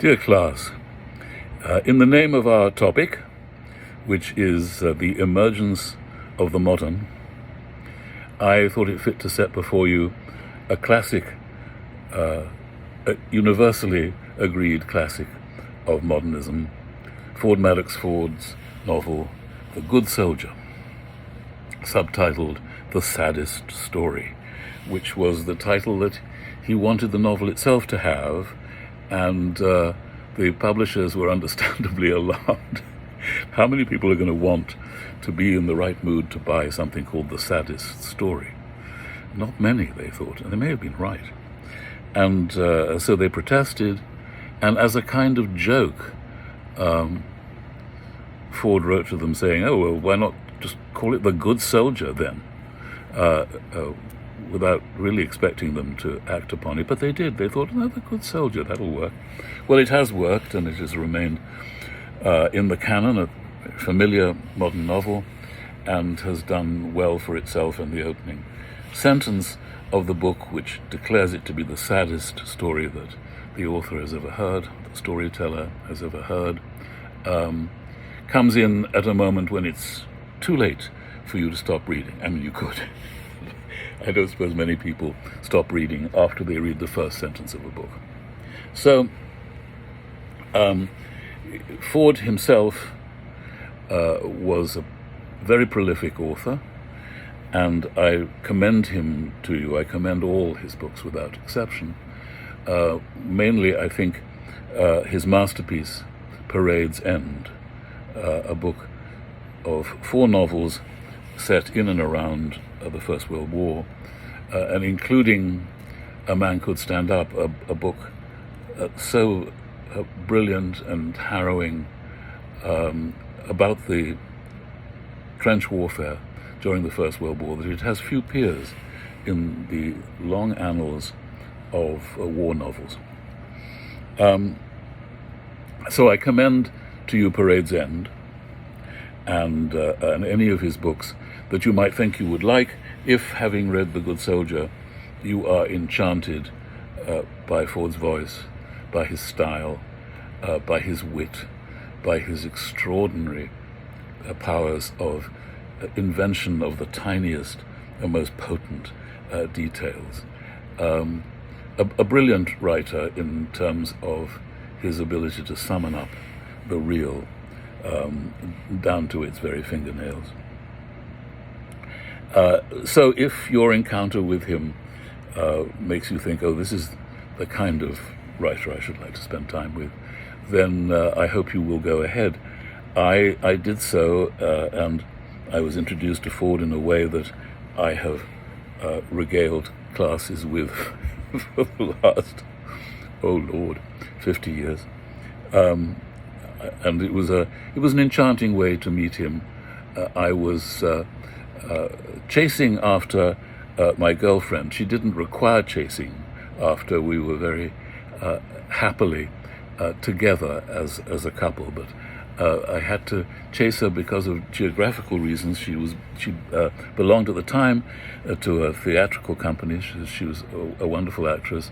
Dear class, in the name of our topic, which is the emergence of the modern, I thought it fit to set before you a classic, a universally agreed classic of modernism, Madox Ford's novel, The Good Soldier, subtitled The Saddest Story, which was the title that he wanted the novel itself to have, and the publishers were understandably alarmed. How many people are going to want to be in the right mood to buy something called The Saddest Story? Not many, they thought, and they may have been right. And so they protested, and as a kind of joke, Ford wrote to them saying, oh, well, why not just call it The Good Soldier then? Without really expecting them to act upon it. But they did. They thought, no, The Good Soldier, that'll work. Well, it has worked, and it has remained in the canon, a familiar modern novel, and has done well for itself in the opening sentence of the book, which declares it to be the saddest story that the author has ever heard, the storyteller has ever heard, comes in at a moment when it's too late for you to stop reading. I mean, you could. I don't suppose many people stop reading after they read the first sentence of a book. So, Ford himself was a very prolific author, and I commend him to you. I commend all his books without exception. Mainly, I think, his masterpiece, Parade's End, a book of 4 novels set in and around the First World War, and including A Man Could Stand Up, a book so brilliant and harrowing about the trench warfare during the First World War that it has few peers in the long annals of war novels. So I commend to you Parade's End and any of his books that you might think you would like if, having read The Good Soldier, you are enchanted by Ford's voice, by his style, by his wit, by his extraordinary powers of invention of the tiniest and most potent details. A brilliant writer in terms of his ability to summon up the real down to its very fingernails. So if your encounter with him makes you think, oh, this is the kind of writer I should like to spend time with, then I hope you will go ahead. I did so, and I was introduced to Ford in a way that I have regaled classes with for the last, oh Lord, 50 years. And it was an enchanting way to meet him. I was chasing after my girlfriend. She didn't require chasing after. We were very happily together as a couple, but I had to chase her because of geographical reasons. She belonged at the time to a theatrical company. She was a wonderful actress,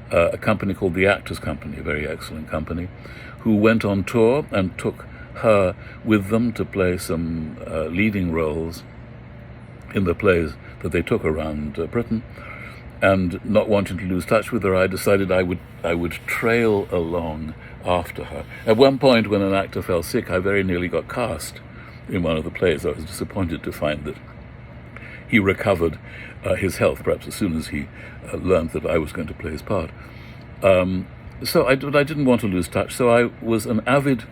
a company called the Actors Company, a very excellent company, who went on tour and took her with them to play some leading roles in the plays that they took around Britain. And not wanting to lose touch with her, I decided I would trail along after her. At one point, when an actor fell sick, I very nearly got cast in one of the plays. I was disappointed to find that he recovered his health, perhaps as soon as he learned that I was going to play his part. So I didn't want to lose touch, so I was an avid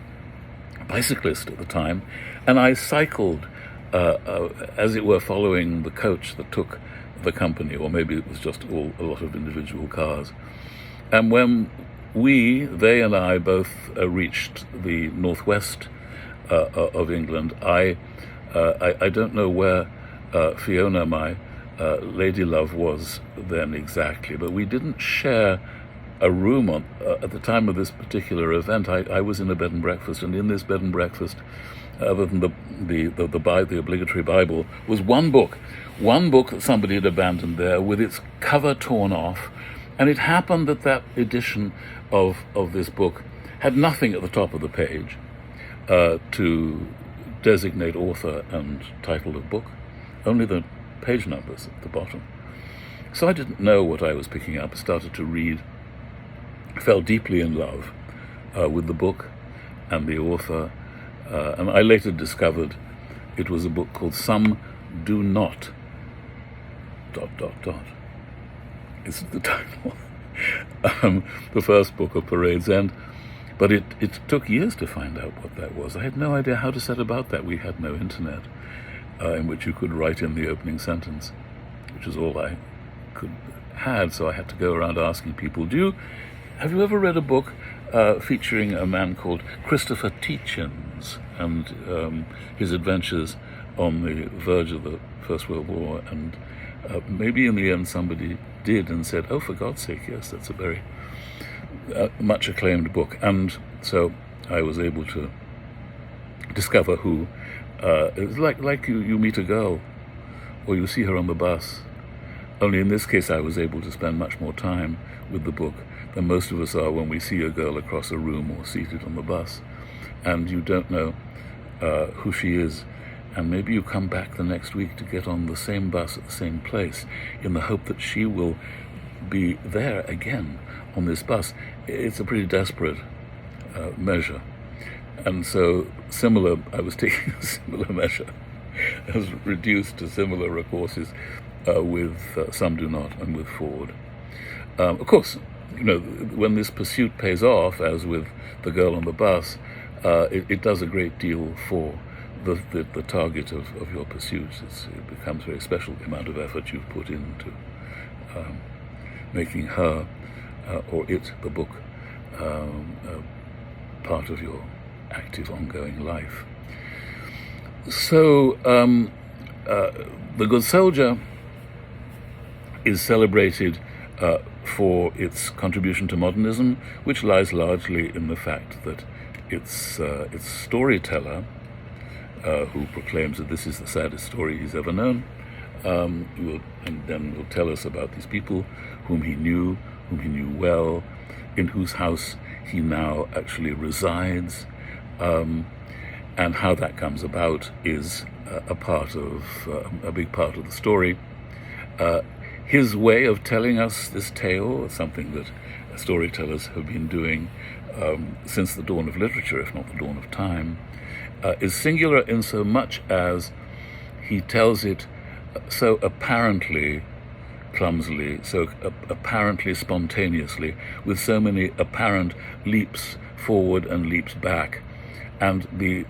bicyclist at the time, and I cycled, as it were, following the coach that took the company, or maybe it was just a lot of individual cars. And when they and I both reached the northwest of England, I don't know where Fiona, my lady love, was then exactly, but we didn't share a room at the time of this particular event. I was in a bed and breakfast, and in this bed and breakfast, other than the obligatory Bible, was one book that somebody had abandoned there with its cover torn off, and it happened that edition of this book had nothing at the top of the page to designate author and title of book, only the page numbers at the bottom. So I didn't know what I was picking up. I started to read, fell deeply in love with the book and the author, and I later discovered it was a book called Some Do Not ... It's the title. The first book of Parade's End. But it took years to find out what that was. I had no idea how to set about that. We had no internet in which you could write in the opening sentence, which is all I had. So I had to go around asking people, have you ever read a book featuring a man called Christopher Tietjens and his adventures on the verge of the First World War? And maybe in the end somebody did and said, oh, for God's sake, yes, that's a very much acclaimed book. And so I was able to discover who it's like you meet a girl or you see her on the bus, only in this case I was able to spend much more time with the book than most of us are when we see a girl across a room or seated on the bus and you don't know who she is, and maybe you come back the next week to get on the same bus at the same place in the hope that she will be there again on this bus. It's a pretty desperate measure. And so I was taking a similar measure. I was reduced to similar recourses with Some Do Not and with Ford. Of course, when this pursuit pays off, as with the girl on the bus, it does a great deal for the target of your pursuit. It becomes very special, the amount of effort you've put into making her or it, the book, part of your active, ongoing life. So The Good Soldier is celebrated for its contribution to modernism, which lies largely in the fact that its storyteller, who proclaims that this is the saddest story he's ever known, will tell us about these people whom he knew well, in whose house he now actually resides, and how that comes about is a big part of the story. His way of telling us this tale, something that storytellers have been doing since the dawn of literature, if not the dawn of time, is singular in so much as he tells it so apparently clumsily, so apparently spontaneously, with so many apparent leaps forward and leaps back. And the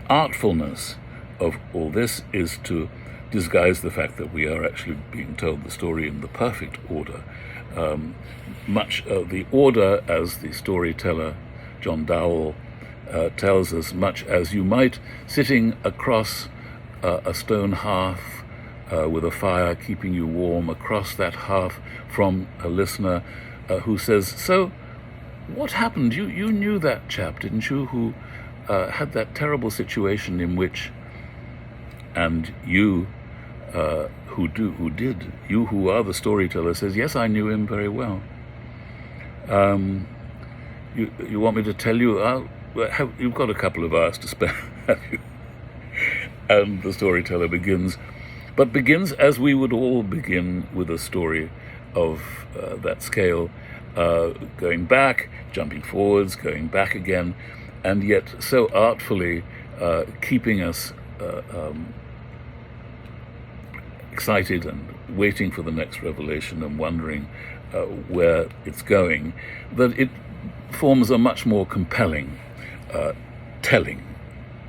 artfulness of all this is to disguise the fact that we are actually being told the story in the perfect order. The order, as the storyteller John Dowell tells us, much as you might sitting across a stone hearth with a fire keeping you warm, across that hearth from a listener who says, so what happened? You knew that chap, didn't you, who had that terrible situation in which, and you who are the storyteller says, yes, I knew him very well. You want me to tell you? You've got a couple of hours to spare, have you? And the storyteller begins as we would all begin with a story of that scale, going back, jumping forwards, going back again, and yet so artfully keeping us excited and waiting for the next revelation and wondering where it's going, that it forms a much more compelling telling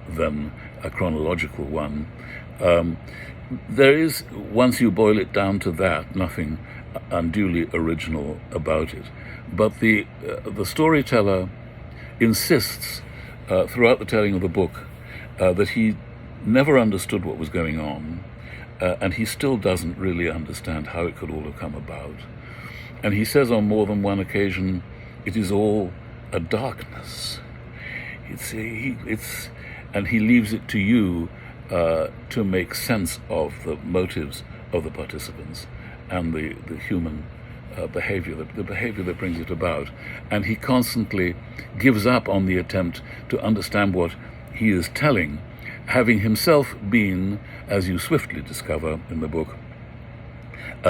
than a chronological one. There is, once you boil it down to that, nothing unduly original about it. But the storyteller insists throughout the telling of the book that he never understood what was going on, and he still doesn't really understand how it could all have come about. And he says on more than one occasion, it is all a darkness. And he leaves it to you to make sense of the motives of the participants and the human behavior, the behavior that brings it about. And he constantly gives up on the attempt to understand what he is telling, having himself been, as you swiftly discover in the book,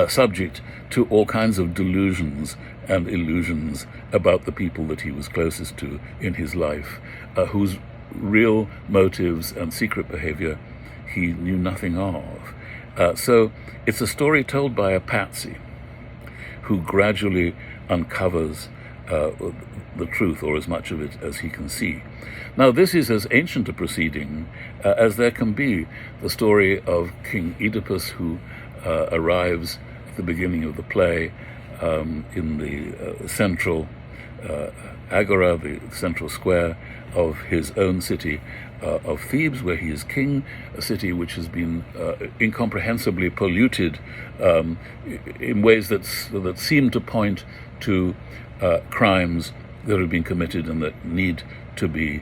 subject to all kinds of delusions and illusions about the people that he was closest to in his life, whose real motives and secret behavior he knew nothing of. So it's a story told by a patsy who gradually uncovers the truth, or as much of it as he can see. Now, this is as ancient a proceeding as there can be. The story of King Oedipus, who arrives at the beginning of the play in the central agora, the central square of his own city of Thebes, where he is king, a city which has been incomprehensibly polluted in ways that seem to point to crimes that have been committed and that need to be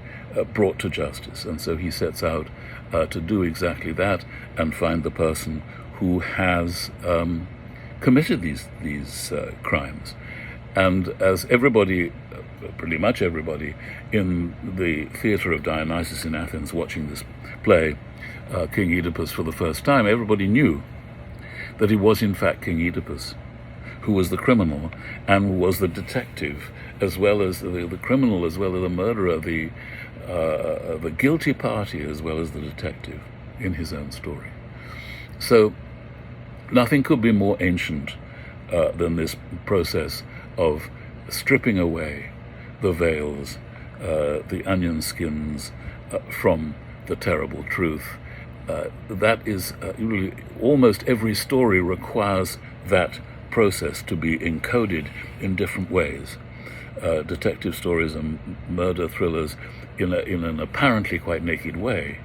brought to justice. And so he sets out to do exactly that and find the person who has committed these crimes. And as everybody, pretty much everybody, in the theatre of Dionysus in Athens watching this play, King Oedipus, for the first time, everybody knew that he was in fact King Oedipus, who was the criminal and was the detective, as well as the criminal, as well as the murderer, the guilty party, as well as the detective in his own story. So nothing could be more ancient than this process of stripping away the veils, the onion skins from the terrible truth. That is really, almost every story requires that process to be encoded in different ways. Detective stories and murder thrillers in an apparently quite naked way,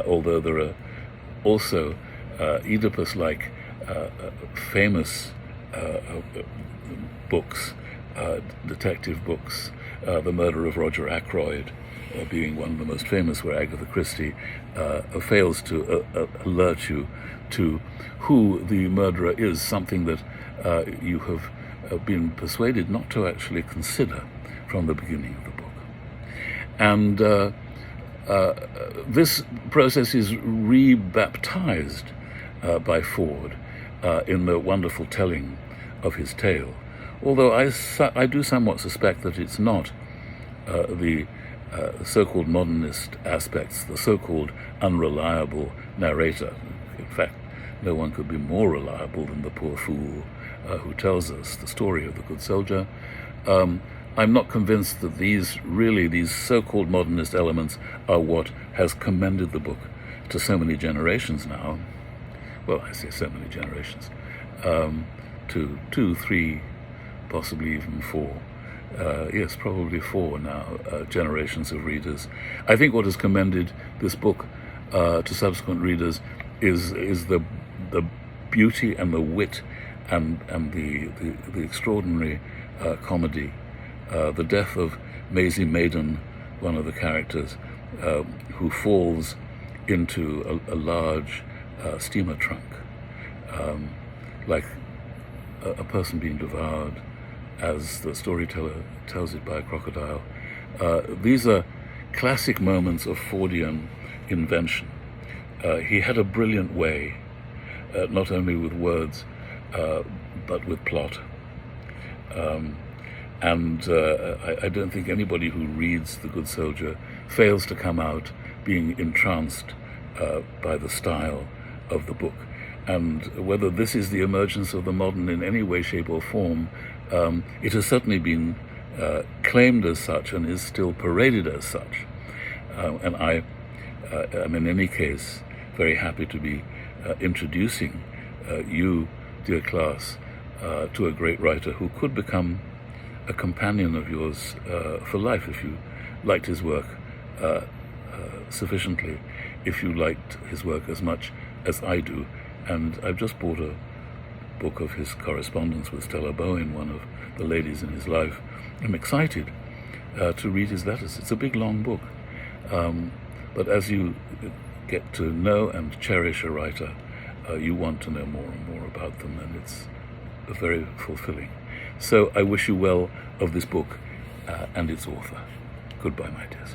although there are also Oedipus-like famous books, detective books, The Murder of Roger Ackroyd being one of the most famous, where Agatha Christie fails to alert you to who the murderer is, something that you have been persuaded not to actually consider from the beginning of the book. And this process is rebaptized by Ford in the wonderful telling of his tale, although I do somewhat suspect that it's not the so-called modernist aspects, the so-called unreliable narrator. In fact, no one could be more reliable than the poor fool who tells us the story of the good soldier. I'm not convinced that these so-called modernist elements are what has commended the book to so many generations now. Well, I say so many generations, to 2, 3, possibly even 4. Yes, probably 4 now, generations of readers. I think what has commended this book to subsequent readers is the beauty and the wit and the extraordinary comedy. The death of Maisie Maiden, one of the characters, who falls into a large steamer trunk, like a person being devoured, as the storyteller tells it, by a crocodile. These are classic moments of Fordian invention. He had a brilliant way, not only with words, but with plot. And I don't think anybody who reads The Good Soldier fails to come out being entranced by the style of the book. And whether this is the emergence of the modern in any way, shape, or form, it has certainly been claimed as such and is still paraded as such. And I am in any case very happy to be introducing you, dear class, to a great writer who could become a companion of yours for life if you liked his work sufficiently, if you liked his work as much as I do. And I've just bought a book of his correspondence with Stella Bowen, one of the ladies in his life. I'm excited to read his letters. It's a big, long book. But as you get to know and cherish a writer, you want to know more and more about them, and it's very fulfilling. So I wish you well of this book, and its author. Goodbye, my dears.